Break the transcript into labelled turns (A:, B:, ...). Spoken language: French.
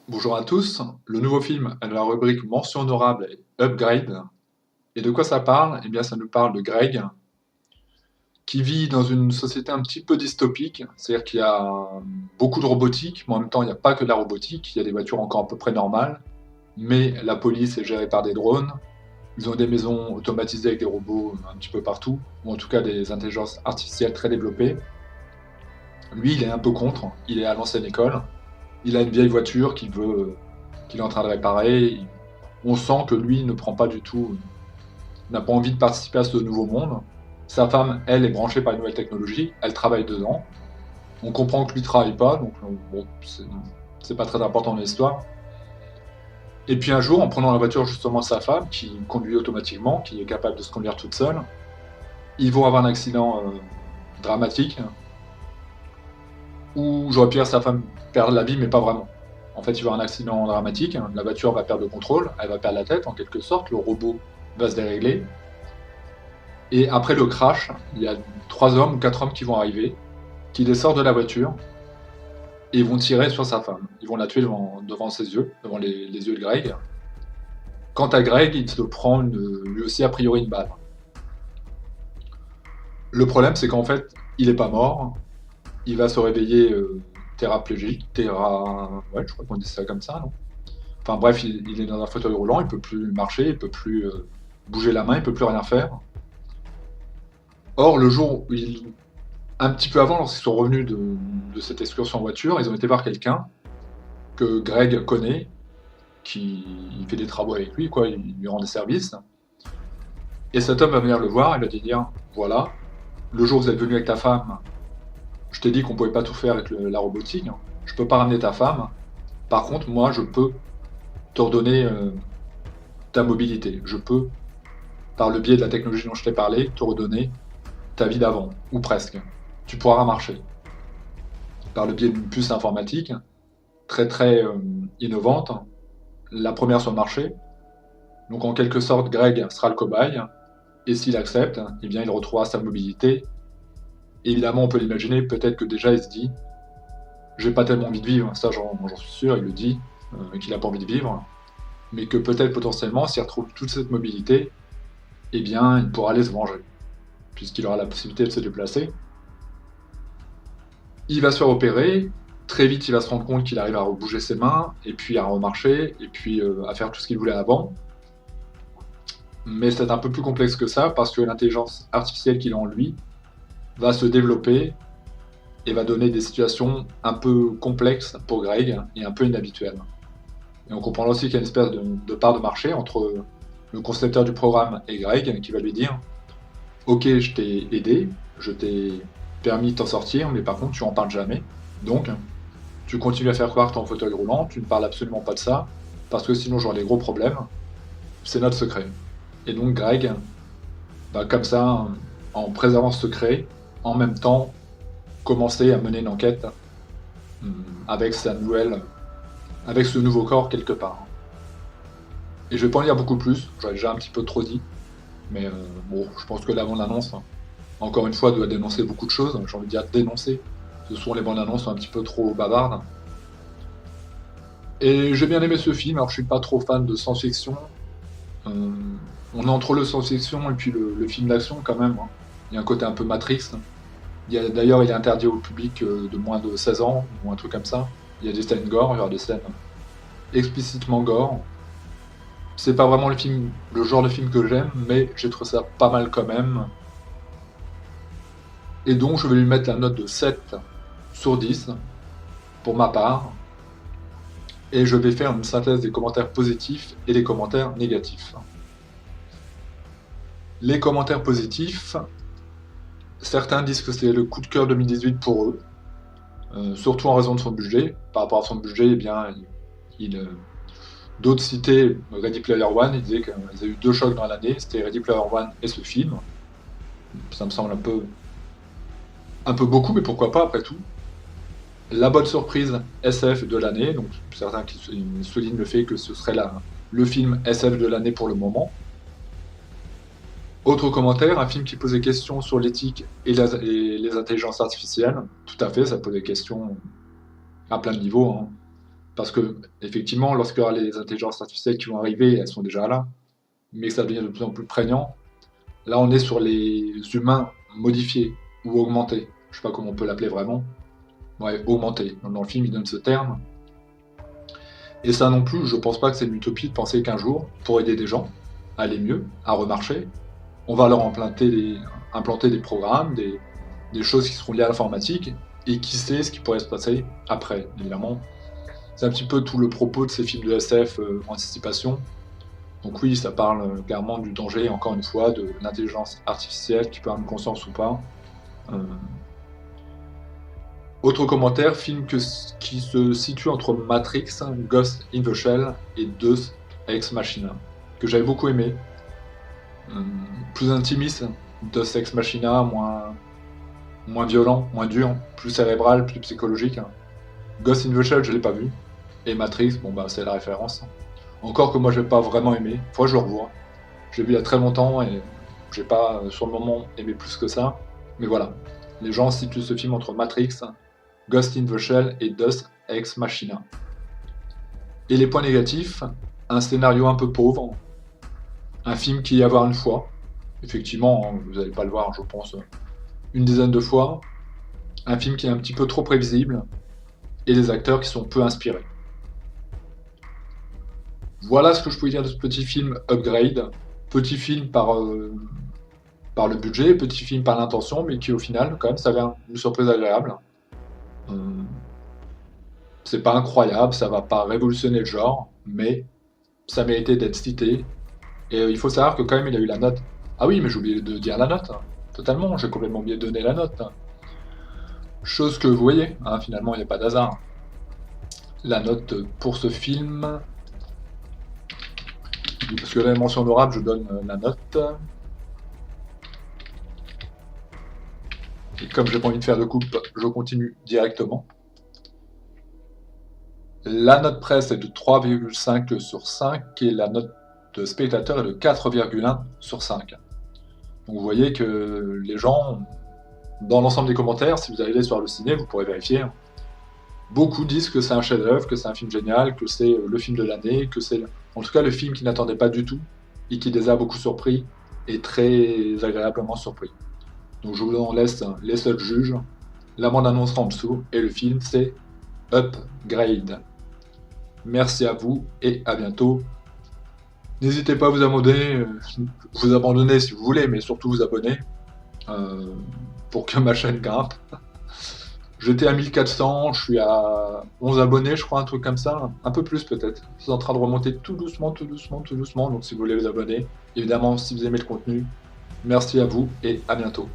A: Bonjour à tous, le nouveau film a la rubrique mention honorable et upgrade. Et de quoi ça parle? Eh bien, ça nous parle de Greg, qui vit dans une société un petit peu dystopique, c'est-à-dire qu'il y a beaucoup de robotique, mais en même temps, il n'y a pas que de la robotique, il y a des voitures encore à peu près normales, mais la police est gérée par des drones, ils ont des maisons automatisées avec des robots un petit peu partout, ou en tout cas des intelligences artificielles très développées. Lui, il est un peu contre, il est à l'ancienne école, il a une vieille voiture qu'il est en train de réparer. On sent que lui ne prend pas du tout, n'a pas envie de participer à ce nouveau monde. Sa femme, elle, est branchée par les nouvelles technologies, elle travaille dedans. On comprend que lui travaille pas, donc bon, c'est pas très important dans l'histoire. Et puis un jour, en prenant la voiture justement de sa femme, qui conduit automatiquement, qui est capable de se conduire toute seule, ils vont avoir un accident dramatique où, j'aurais pu dire, sa femme perd la vie, mais pas vraiment. En fait, il va y avoir un accident dramatique, la voiture va perdre le contrôle, elle va perdre la tête en quelque sorte, le robot va se dérégler. Et après le crash, il y a 3 hommes ou 4 hommes qui vont arriver, qui descendent de la voiture et vont tirer sur sa femme. Ils vont la tuer devant ses yeux, devant les yeux de Greg. Quant à Greg, il se prend lui aussi a priori une balle. Le problème, c'est qu'en fait, il n'est pas mort. Il va se réveiller tétraplégique, ouais, je crois qu'on dit ça comme ça, non? Enfin bref, il est dans un fauteuil roulant, il peut plus marcher, il peut plus bouger la main, il peut plus rien faire. Or, le jour où un petit peu avant, lorsqu'ils sont revenus de cette excursion en voiture, ils ont été voir quelqu'un que Greg connaît, qui il fait des travaux avec lui, quoi, il lui rend des services. Et cet homme va venir le voir et va lui dire, voilà, le jour où vous êtes venu avec ta femme, je t'ai dit qu'on pouvait pas tout faire avec la robotique, hein. Je peux pas ramener ta femme. Par contre, moi, je peux te redonner ta mobilité. Je peux, par le biais de la technologie dont je t'ai parlé, te redonner ta vie d'avant, ou presque. Tu pourras marcher. Par le biais d'une puce informatique, très très innovante, la première sur le marché. Donc en quelque sorte, Greg sera le cobaye, et s'il accepte, eh bien il retrouvera sa mobilité. Évidemment, on peut l'imaginer, peut-être que déjà il se dit, j'ai pas tellement envie de vivre, ça j'en suis sûr, il le dit, qu'il a pas envie de vivre, mais que peut-être potentiellement, s'il retrouve toute cette mobilité, eh bien il pourra aller se venger, puisqu'il aura la possibilité de se déplacer. Il va se faire opérer, très vite il va se rendre compte qu'il arrive à bouger ses mains, et puis à remarcher, et puis à faire tout ce qu'il voulait avant. Mais c'est un peu plus complexe que ça, parce que l'intelligence artificielle qu'il a en lui va se développer et va donner des situations un peu complexes pour Greg et un peu inhabituelles. Et on comprend aussi qu'il y a une espèce de part de marché entre le concepteur du programme et Greg, qui va lui dire ok, je t'ai aidé, je t'ai permis de t'en sortir, mais par contre tu en parles jamais. Donc tu continues à faire croire que t'es en fauteuil roulant, tu ne parles absolument pas de ça, parce que sinon j'aurai des gros problèmes. C'est notre secret. Et donc Greg, bah, comme ça, en préservant ce secret, en même temps commencer à mener une enquête avec avec ce nouveau corps quelque part. Et je vais pas en dire beaucoup plus, j'en ai déjà un petit peu trop dit, mais bon, je pense que la bande-annonce, encore une fois, doit dénoncer beaucoup de choses, j'ai envie de dire dénoncer. Ce sont les bandes-annonces un petit peu trop bavardes. Et j'ai bien aimé ce film, alors je suis pas trop fan de science-fiction. Euh, on est entre le science-fiction et puis le film d'action quand même, hein. Il y a un côté un peu Matrix. D'ailleurs, il est interdit au public de moins de 16 ans, ou un truc comme ça. Il y a des scènes gore, il y aura des scènes explicitement gore. C'est pas vraiment le genre de film que j'aime, mais j'ai trouvé ça pas mal quand même. Et donc, je vais lui mettre la note de 7 sur 10, pour ma part. Et je vais faire une synthèse des commentaires positifs et des commentaires négatifs. Les commentaires positifs, certains disent que c'est le coup de cœur 2018 pour eux, surtout en raison de son budget. Par rapport à son budget, eh bien, d'autres citaient Ready Player One, ils disaient qu'ils avaient eu 2 chocs dans l'année, c'était Ready Player One et ce film. Ça me semble un peu beaucoup, mais pourquoi pas après tout. La bonne surprise SF de l'année, donc certains qui soulignent le fait que ce serait le film SF de l'année pour le moment. Autre commentaire, un film qui posait questions sur l'éthique et les intelligences artificielles. Tout à fait, ça pose des questions à plein de niveaux, hein. Parce que, effectivement, lorsque les intelligences artificielles qui vont arriver, elles sont déjà là, mais que ça devient de plus en plus prégnant, là on est sur les humains modifiés ou augmentés. Je sais pas comment on peut l'appeler vraiment. Ouais, augmentés. Dans le film, il donne ce terme. Et ça non plus, je pense pas que c'est une utopie de penser qu'un jour, pour aider des gens à aller mieux, à remarcher, on va leur implanter des programmes, des choses qui seront liées à l'informatique, et qui sait ce qui pourrait se passer après, évidemment. C'est un petit peu tout le propos de ces films de SF anticipation. Donc oui, ça parle clairement du danger, encore une fois, de l'intelligence artificielle qui peut avoir une conscience ou pas. Euh, Autre commentaire, qui se situe entre Matrix, Ghost in the Shell et Deus Ex Machina, que j'avais beaucoup aimé. Plus intimiste, Deus Ex Machina, moins violent, moins dur, plus cérébral, plus psychologique. Ghost in the Shell, je l'ai pas vu. Et Matrix, bon bah c'est la référence. Encore que moi je l'ai pas vraiment aimé, faut que je le revoie. Je l'ai vu il y a très longtemps et j'ai pas sur le moment aimé plus que ça. Mais voilà, les gens situent ce film entre Matrix, Ghost in the Shell et Deus Ex Machina. Et les points négatifs, un scénario un peu pauvre, un film qui y a à voir une fois. Effectivement, vous n'allez pas le voir, je pense, une dizaine de fois. Un film qui est un petit peu trop prévisible et des acteurs qui sont peu inspirés. Voilà ce que je pouvais dire de ce petit film Upgrade. Petit film par le budget, petit film par l'intention, mais qui au final, quand même, ça avait une surprise agréable. C'est pas incroyable, ça va pas révolutionner le genre, mais ça méritait d'être cité. Et il faut savoir que quand même, il a eu la note. Ah oui, mais j'ai oublié de dire la note. Totalement, j'ai complètement oublié de donner la note. Chose que vous voyez, hein, finalement, il n'y a pas d'hasard. La note pour ce film, parce que la mention honorable, je donne la note. Et comme j'ai pas envie de faire de coupe, je continue directement. La note presse est de 3,5 sur 5 et la note de spectateur est de 4,1 sur 5. Donc vous voyez que les gens, dans l'ensemble des commentaires, si vous allez sur le ciné, vous pourrez vérifier, beaucoup disent que c'est un chef-d'œuvre, que c'est un film génial, que c'est le film de l'année, que c'est en tout cas le film qu'ils n'attendaient pas du tout et qui les a beaucoup surpris et très agréablement surpris. Donc je vous en laisse les seuls juges. La bande-annonce sera en dessous et le film c'est Upgrade. Merci à vous et à bientôt. N'hésitez pas à vous abandonner si vous voulez, mais surtout vous abonner pour que ma chaîne grimpe. J'étais à 1400, je suis à 11 abonnés, je crois, un truc comme ça, un peu plus peut-être. C'est en train de remonter tout doucement, donc si vous voulez vous abonner, évidemment, si vous aimez le contenu, merci à vous et à bientôt.